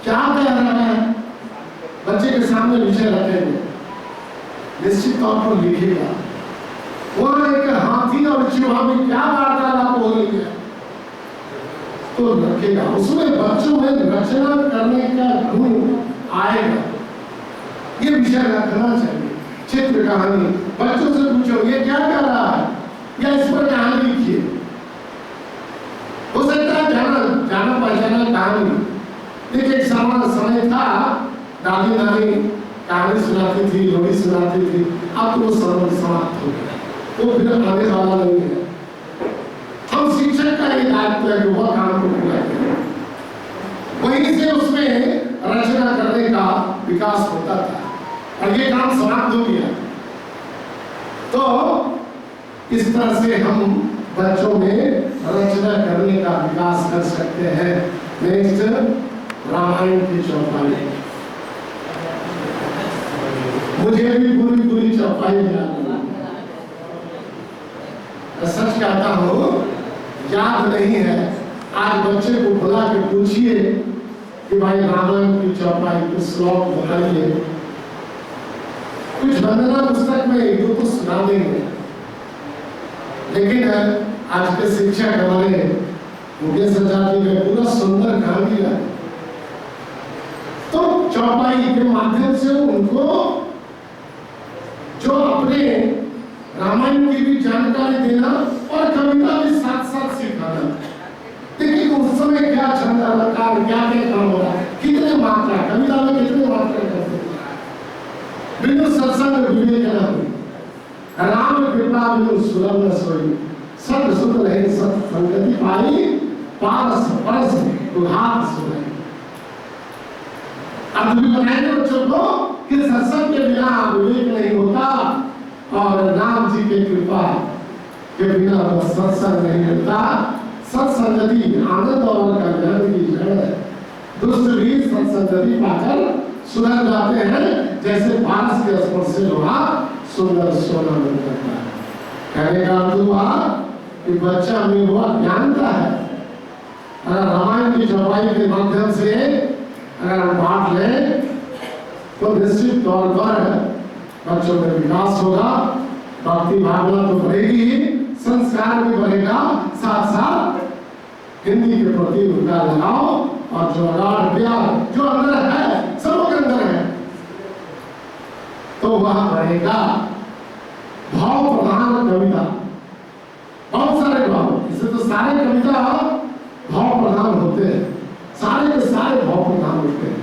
क्या कह रहा है? बच्चे के सामने विषय रखेंगे, निश्चित तौर पर लिखेगा। वहां एक हाथी और चूहा में क्या वार्तालाप हो रही है तो रखेगा। उसमें बच्चों में रचना करने का गुण आएगा। ये विषय रखना चाहिए। चित्र कहानी, बच्चों से पूछो ये क्या कर रहा है, या इस पर कहानी लिखिए। हो सकता है जाना पहचाना कहानी। देखिए एक समय था, दादी नानी कहानी सुनाती थी, लोरी सुनाती थी, अब तो वो समाप्त हो गया, वो फिर आने वाला नहीं है। हम शिक्षक का ये दायित्व है कि वह काम को पूरा करें, वहीं से उसमें रचना करने का विकास होता था, और ये काम समाप्त हो गया। तो इस तरह से हम बच्चों में रचना करने का विकास कर सकते हैं। नेक्स्ट, रामायण की चौपाई। मुझे भी पूरी चौपाई याद है, सच कहता हूँ याद नहीं है। आज बच्चे को बुला के पूछिए कि भाई रामायण की चौपाई कुछ श्लोक बताइए, कुछ वंदना पुस्तक में एक दो तो सुना देंगे, लेकिन आज के शिक्षक हमारे मुकेश आचार्य जी ने पूरा सुंदर कहानी है। तो चौपाई के माध्यम से उनको जो अपने रामायण की भी जानकारी देना और कविता भी साथ साथ सिखाना। देखिए उस समय क्या छंद अलंकार क्या क्या काम हो रहा है, कितने मात्रा कविता में कितने मात्रा करते हैं। बिनु सत्संग विवेक न होई, राम कृपा बिनु सुलभ न सोई, सत सुत रहे सत संगति पाई, पारस परस दुहात सुनाई। अब भी बताएंगे बच्चों को कि सत्संग के बिना विवेक नहीं होता और राम जी के कृपा के बिना सत्संग नहीं मिलता। सत्संगति आनंद और कल्याण की जड़ है। दुष्ट भी सत्संगति पाकर सुधर जाते हैं, जैसे पारस के स्पर्श से लोहा सुंदर सोना बन जाता है। कहने का अर्थ हुआ कि बच्चा में हुआ ज्ञानता है। अगर रामायण की चौपाई के माध्यम से अगर हम बांट लें तो निश्चित तौर पर बच्चों में विकास होगा, भक्ति भावना तो बढ़ेगी, संस्कार भी बढ़ेगा, साथ साथ हिंदी के प्रति उनका लगाव और जो अगाध प्यार जो अंदर है, सबों के अंदर है, तो वह बढ़ेगा। भाव प्रधान कविता, बहुत सारे भाव, इसे तो सारे कविता भाव प्रधान होते हैं, सारे के सारे भाव प्रधान होते हैं।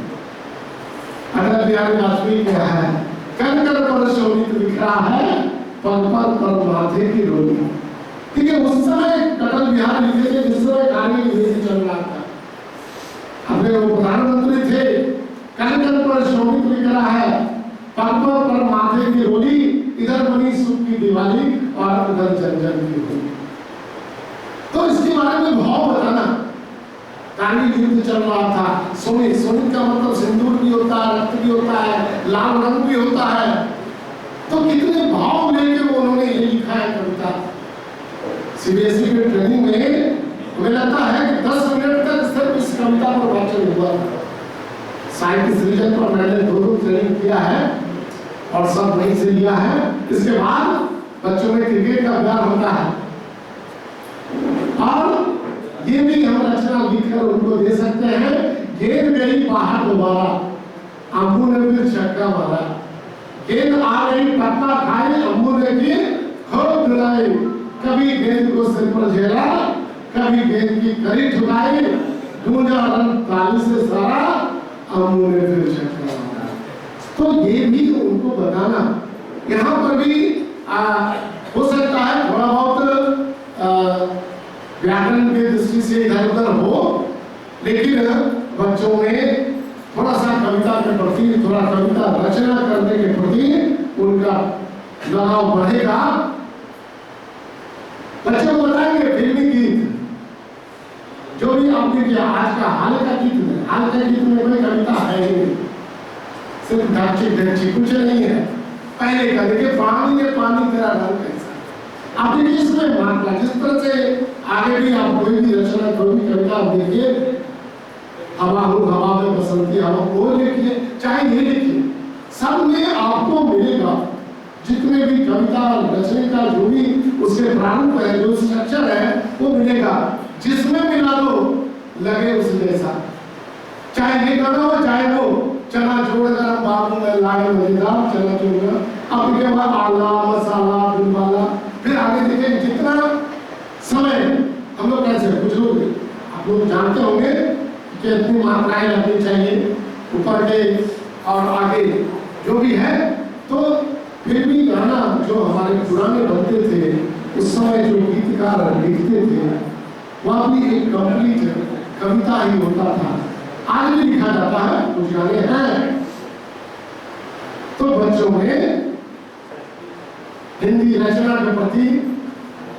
अटल बिहारी वाजपेयी क्या है, कर कर पर शोभित बिखरा है, पल पल पर माथे की रोली। ठीक है, उस समय अटल बिहारी लिखे थे जिस समय कारगिल युद्ध चल रहा था। अपने वो प्रधानमंत्री थे, कर कर पर शोभित बिखरा है, पल पल पर माथे की रोली, इधर बनी सुख की दिवाली और उधर जन जन की होली। तो इसके बारे में भाव बताना। कारगिल युद्ध चल रहा था, सोने, सोने का मतलब सिंदूर भी होता है, रक्त भी होता है, लाल रंग भी होता है। तो कितने भाव लेके वो उन्होंने ये लिखा है कविता। सीबीएसई के ट्रेनिंग में हमें लगता है कि 10 मिनट तक सिर्फ इस कविता पर वाचन हुआ। साहित्य सृजन पर मैंने 2 ट्रेनिंग किया है और सब वहीं से लिया है। इसके बाद बच्चों में क्रिकेट का प्यार होता है और ये भी हम रचना लिखकर उनको दे सकते हैं। गेंद गई बाहर दोबारा, अम्बू ने फिर छक्का मारा, गेंद आ गई पत्ता खाई, अम्बू ने भी खूब दिलाई, कभी गेंद को सिर पर झेला, कभी गेंद की कड़ी ठुकाई, गूंजा रन ताली से सारा, अम्बू ने फिर छक्का मारा। तो ये भी उनको बताना। यहाँ पर भी हो सकता है थोड़ा बहुत व्याकरण की दृष्टि से इधर उधर हो, लेकिन बच्चों में थोड़ा सा कविता के प्रति, थोड़ा कविता रचना करने के प्रति उनका लगाव बढ़ेगा। बच्चों को बताएंगे फिल्मी गीत जो भी आपने किया, आज का हाल का गीत में, हाल के गीत में कोई कविता है ही नहीं, सिर्फ ढांची कुछ नहीं है। पहले का देखिए, पानी ने पानी तेरा रंग कैसा, आप देखिए इसमें मात्रा, जिस तरह से आगे भी आप कोई भी रचना, कोई भी कविता आप देखिए, हवा हूँ हवा में बसंती हवा, वो लिखिए चाहे ये लिखिए, सब में आपको मिलेगा। जितने भी कविता रचने का जो भी उसके प्रारूप है, जो स्ट्रक्चर है, वो मिलेगा। जिसमें मिला दो लगे उस जैसा, चाहे ये गाना हो चाहे वो चना छोड़ कर बाबू में लाए मजेदार चना छोड़, अब के बाद आला मसाला दुलवाला, फिर आगे देखें जितना समय हम लोग कैसे, कुछ लोग आप लोग जानते होंगे कि इतनी मात्राएं लगनी चाहिए ऊपर के और आगे जो भी है। तो फिर भी गाना जो हमारे पुराने बनते थे, उस समय जो गीतकार लिखते थे, वह भी एक कंप्लीट कविता ही होता था। आज भी लिखा जाता है, कुछ गाने हैं। तो बच्चों में हिंदी रचना के प्रति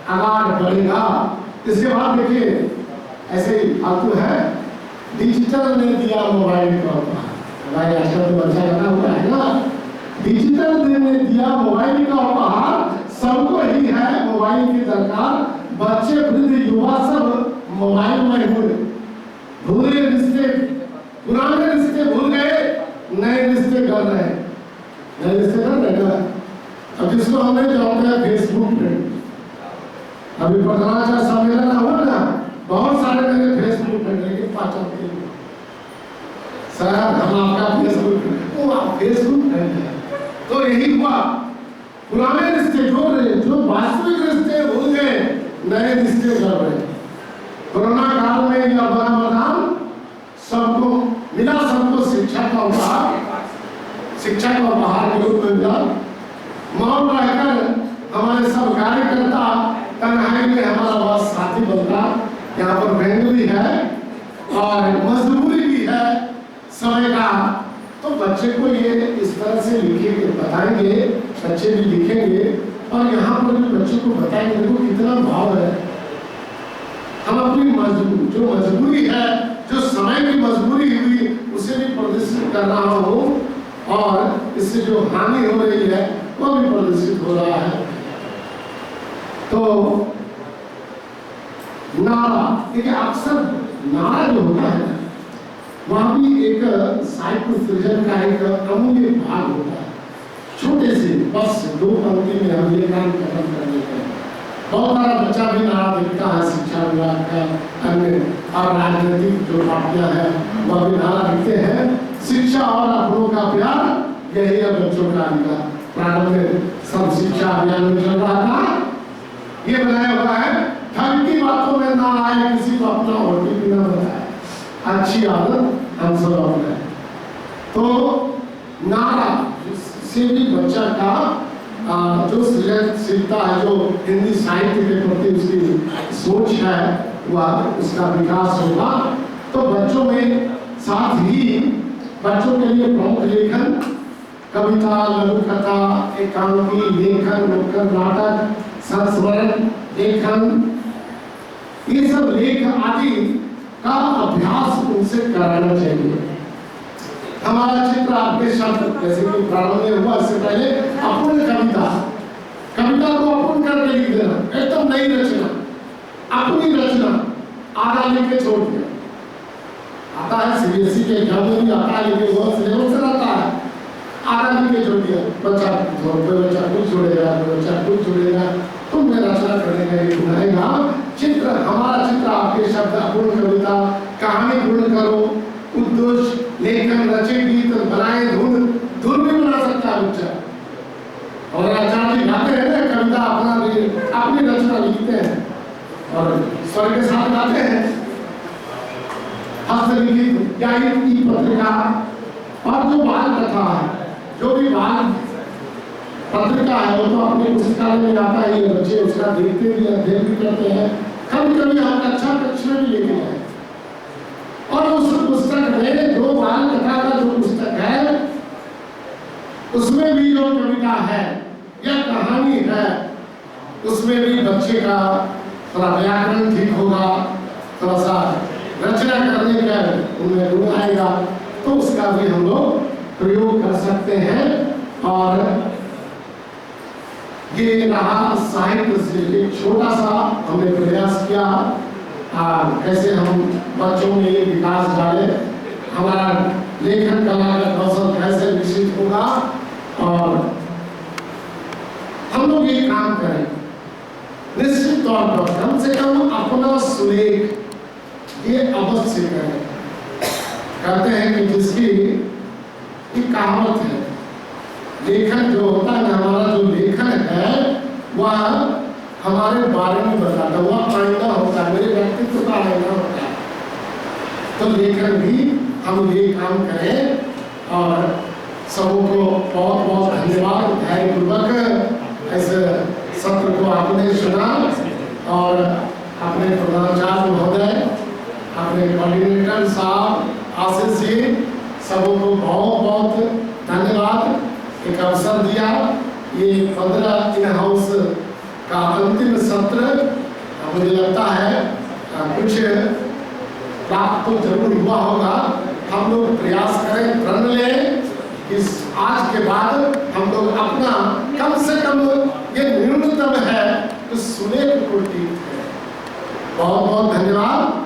आगाह बढ़ेगा। इसके बाद देखिए ऐसे ही फालतू है, डिजिटल ने दिया मोबाइल का उपहार। हमारे आजकल तो अच्छा लगा हुआ है ना, डिजिटल ने दिया मोबाइल का उपहार, सबको ही है मोबाइल की दरकार, बच्चे वृद्ध युवा सब मोबाइल में हुए, भूले रिश्ते, पुराने रिश्ते भूल गए, नए रिश्ते कर रहे हैं, नए रिश्ते कर रहे हैं। अब जिसको हमने जानते हैं फेसबुक पे, अभी पटना सम्मेलन हुआ ना, बहुत सारे मेरे फेसबुक पे, लेकिन पाचन के सर हम आपका फेसबुक, वो आप फेसबुक है। तो यही हुआ, पुराने रिश्ते जो नए रिश्ते कर रहे हैं। कोरोना काल में यह बड़ा वरदान सबको मिला, सबको शिक्षा का उपहार के रूप में मिला। मौन रहकर हमारे सब कार्यकर्ता तन्हाई में हमारा बस साथी बनता। यहाँ पर बैंक भी है और मजदूरी भी है समय का, तो बच्चे को ये इस तरह से लिखेंगे, बताएंगे, बच्चे भी लिखेंगे और यहाँ पर भी बच्चों को बताएंगे देखो कितना भाव है। हम अपनी जो मजबूरी है, जो समय की मजबूरी हुई, उसे भी प्रदर्शित कर रहा हूँ और इससे जो हानि हो रही है वो भी प्रदर्शित हो रहा है। तो नारा, देखिए अक्सर नारा जो होता है वहाँ भी एक साहित्य सृजन का एक अमूल्य भाग होता है। छोटे से बस 2 पंक्ति में हम ये काम खत्म कर देते हैं। बहुत सारा बच्चा भी नारा लिखता है, शिक्षा विभाग का, अन्य और राजनीतिक जो पार्टियां हैं वह भी नारा लिखते हैं। शिक्षा और अपनों का प्यार, यही है बच्चों का अधिकार। प्रारंभ में सब शिक्षा अभियान में चल रहा था, ये बनाया हुआ है धन की बातों में ना आए किसी को अपना ओटीपी ना बताए, अच्छी आदत हम सब अपनाए। तो नारा से भी बच्चा का जो सृजनशीलता है, जो हिंदी साहित्य के प्रति उसकी सोच है, वह उसका विकास होगा। तो बच्चों में साथ ही बच्चों के लिए प्रमुख लेखन, कविता, लघु कथा, एकांकी लेखन, नुक्कड़ नाटक, संस्मरण लेखन, ये सब लेख आदि का अभ्यास उनसे कराना चाहिए। हमारा चित्र आपके शब्द जैसे कि प्रारंभ में हुआ, इससे पहले अपूर्ण कविता को अपूर्ण करके लिख देना, एकदम नई रचना, अपनी रचना आधा लिख के छोड़ दिया। आता है सीबीएसई के एग्जाम में भी आता है, लेकिन वो सिलेबस से रहता है, आधा लिख के छोड़ दिया। बच्चा कुछ छोड़ेगा, बच्चा कुछ छोड़ेगा, तुम में रचना करने का एक बनाएगा चित्र। हमारा चित्र आपके शब्द अपूर्ण कविता, कहानी पूर्ण करो, उद्देश्य लेखन, रचे गीत, बनाए धुन भी बना सकता है बच्चा। और आचार्य जी गाते हैं ना कविता, अपनी रचना लिखते हैं और स्वर के साथ गाते हैं। हस्तलिखित या ई पत्रिका और जो बाल कथा है, जो भी बाल पत्रिका है, वो तो अपने पुस्तकालय में आता है, ये बच्चे उसका देखते भी, अध्ययन भी करते हैं। कभी कभी हम कक्षा में भी लेके जाए और उस पुस्तक में जो बाल कथा का जो पुस्तक है उसमें भी जो कविता है या कहानी है, उसमें भी बच्चे का थोड़ा व्याकरण ठीक होगा, थोड़ा सा रचना करने का उनमें गुण आएगा, तो उसका भी हम लोग प्रयोग कर सकते हैं। और ये रहा साहित्य से एक छोटा सा हमने प्रयास किया, कैसे हम बच्चों में ये विकास डाले, हमारा लेखन कला का कौशल कैसे विकसित होगा और हम लोग ये काम करें। निश्चित तौर पर कम से कम अपना सुलेख ये अवश्य करें। कहते हैं कि जिसकी कहावत है, लेखन जो होता है, हमारा जो लेखन है वह हमारे बारे में बताता है, वह आईना होता है, मेरे व्यक्तित्व का आईना होता है। तो लेखन भी हम ये काम करें और सबको बहुत बहुत धन्यवाद। धैर्यपूर्वक इस सत्र को आपने सुना और अपने प्रधानाचार्य महोदय, अपने कोऑर्डिनेटर साहब आशीष जी, सबको बहुत बहुत धन्यवाद। एक अवसर दिया, ये 15 इन हाउस का अंतिम सत्र, मुझे लगता है कुछ प्राप्त तो जरूर हुआ होगा। हम लोग प्रयास करें, प्रण लें कि आज के बाद हम लोग अपना कम से कम ये न्यूनतम है तो सुलेख को ठीक है। बहुत बहुत धन्यवाद।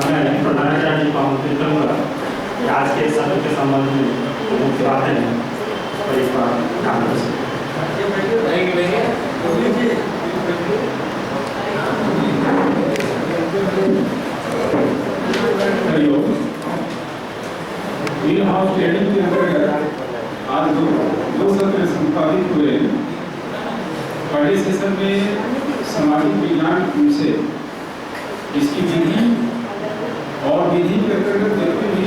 मैं प्रधानाचार्य जी को आमंत्रित करूँगा कि आज के सत्र के संबंध में मुख्य बातें हैं और एक बार ध्यान कर सकते हैं। ग्रीन हाउस ट्रेनिंग के अंतर्गत आज दो सत्र संपादित हुए। पहले सेशन में सामाजिक विज्ञान विषय, इसकी विधि और विधि के अंतर्गत जितने भी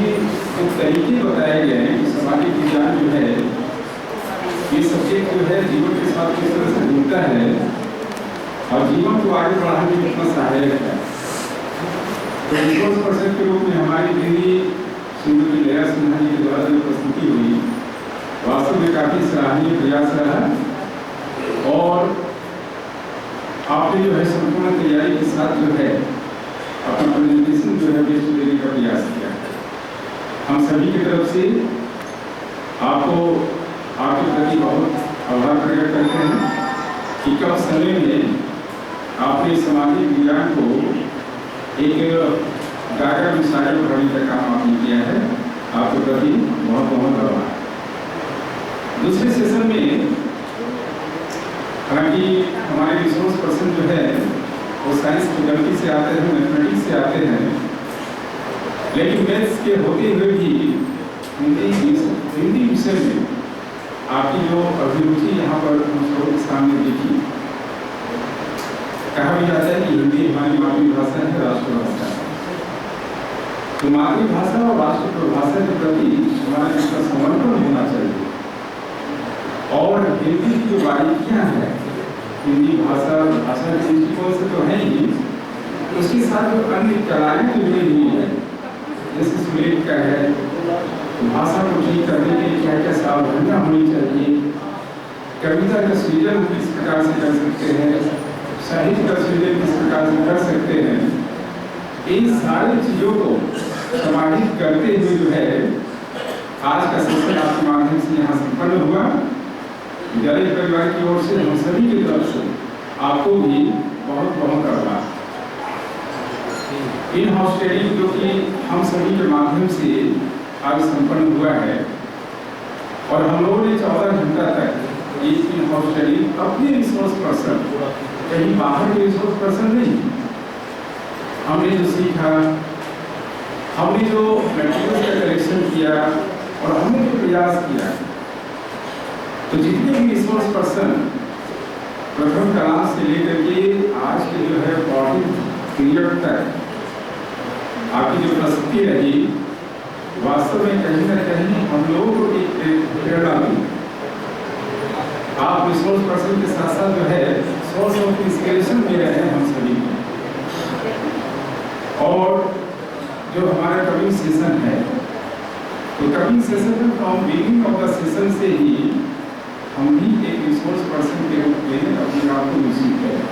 कुछ तरीके बताए गए हैं कि सामाजिक विज्ञान जो है ये सब्जेक्ट जो है जीवन के साथ किस तरह से जुड़ता है और जीवन को आगे बढ़ाने में कितना सहायक है। तो रिसोर्स पर्सन के रूप में हमारी दीदी श्रीमती लया सिन्हा जी के द्वारा जो प्रस्तुति हुई वास्तव में काफी सराहनीय प्रयास रहा और आपने जो है संपूर्ण तैयारी के साथ जो है अपना प्रेजेंटेशन जो है बेस्ट देने का प्रयास किया। हम सभी की तरफ से आपको आपके प्रति बहुत आभार प्रकट करते हैं कि कम समय में आपने सामाजिक विज्ञान को एक डाटा विषय बढ़ाने का काम आपने किया है। आपके प्रति बहुत बहुत आभार। दूसरे सेशन में हालांकि हमारे रिसोर्स पर्सन जो है वो साइंस फैकल्टी से आते हैं, मैथमेटिक्स से आते हैं, लेकिन मैथ्स के होते हुए भी हिंदी विषय में आपकी जो अभिरुचि यहाँ पर हम लोगों के सामने देखी। कहा भी जाता है कि हिंदी हमारी मातृभाषा है, राष्ट्रभाषा है। तो मातृभाषा और राष्ट्रभाषा के प्रति हमारा इसका समर्पण होना चाहिए और हिंदी की जो बारीकियाँ हैं, हिंदी भाषा के दृष्टिकोण से तो है ही, उसके साथ जो अन्य कलाएं जो जुड़ी हुई है जैसे सुलेख का है, भाषा को ठीक करने के लिए क्या क्या सावधानियाँ होनी चाहिए, कविता का सृजन हम किस प्रकार से कर सकते हैं, साहित्य का सृजन किस प्रकार से कर सकते हैं, इन सारी चीज़ों को समाहित करते हुए जो है आज का सेशन आपके माध्यम से यहाँ संपन्न हुआ। विद्यालय परिवार की ओर से हम सभी की तरफ से आपको भी बहुत बहुत आभार। इन हाउस ट्रेनिंग जो कि हम सभी के माध्यम से आज संपन्न हुआ है और हम लोगों ने 14 घंटा तक ये इन हाउस ट्रेनिंग अपने रिसोर्स पर्सन, कहीं बाहर के रिसोर्स पर्सन नहीं, हमने जो सीखा, हमने जो मटेरियल का कलेक्शन किया और हमने जो प्रयास किया, तो जितने भी रिसोर्स पर्सन प्रथम क्लास से लेकर के आज के जो है 40 पीरियड तक आपकी जो प्रस्तुति रही वास्तव में कहीं ना कहीं हम लोगों को एक प्रेरणा मिली। आप रिसोर्स पर्सन के साथ साथ जो है सोर्स ऑफ इंस्पिरेशन भी रहे हैं हम सभी को। और जो हमारा कमिंग सेशन है तो कमिंग सेशन में from beginning of the session से ही हम भी एक रिसोर्स पर्सन के रूप में अपने आप को विकसित करें।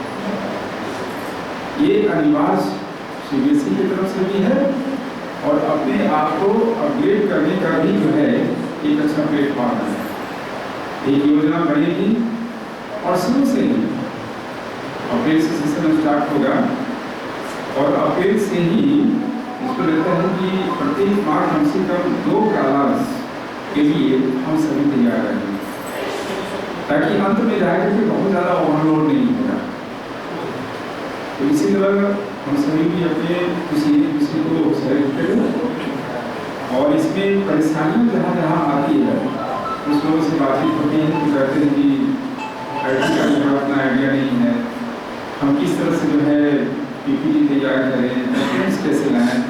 ये अनिवार्य सीबीएसई की तरफ से भी है और अपने आप को अपग्रेड करने का भी जो है एक अच्छा प्लेटफॉर्म है। एक योजना बनेगी और शुरू से ही अप्रैल से सेशन स्टार्ट होगा और अप्रैल से ही इसको लगता है कि प्रत्येक माह कम से कम 2 क्लास के लिए हम सभी तैयार रहेंगे ताकि अंत में जाकर के बहुत ज़्यादा ओवरलोड नहीं होगा। तो इसी तरह हम सभी भी अपने किसी किसी को सेलेक्ट करें और इसमें परेशानियाँ जहाँ जहाँ आती है उस लोगों से बातचीत होती है तो कहते हैं कि IT का मुझे अपना आइडिया नहीं है, हम किस तरह से जो है PPT तैयार करें, डॉक्यूमेंट्स कैसे लाएँ।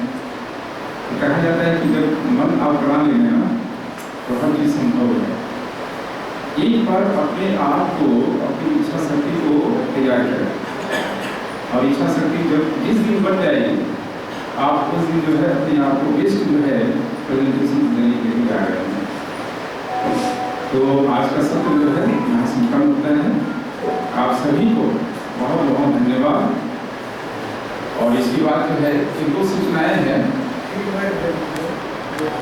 तो कहा जाता है कि जब मन आप बना लेंगे ना तो हर चीज़ संभव है। एक बार अपने आप को, अपनी इच्छा शक्ति को तैयार करें और इच्छा शक्ति जब जिस दिन बन जाएगी आप उस दिन जो है अपने आप को बेस्ट जो है प्रेजेंटेशन देने के लिए आ रहे हैं। तो आज का सत्र जो है यहाँ संपन्न होता है। आप सभी को बहुत बहुत धन्यवाद। और इसके बाद जो है 2 सूचनाएं हैं।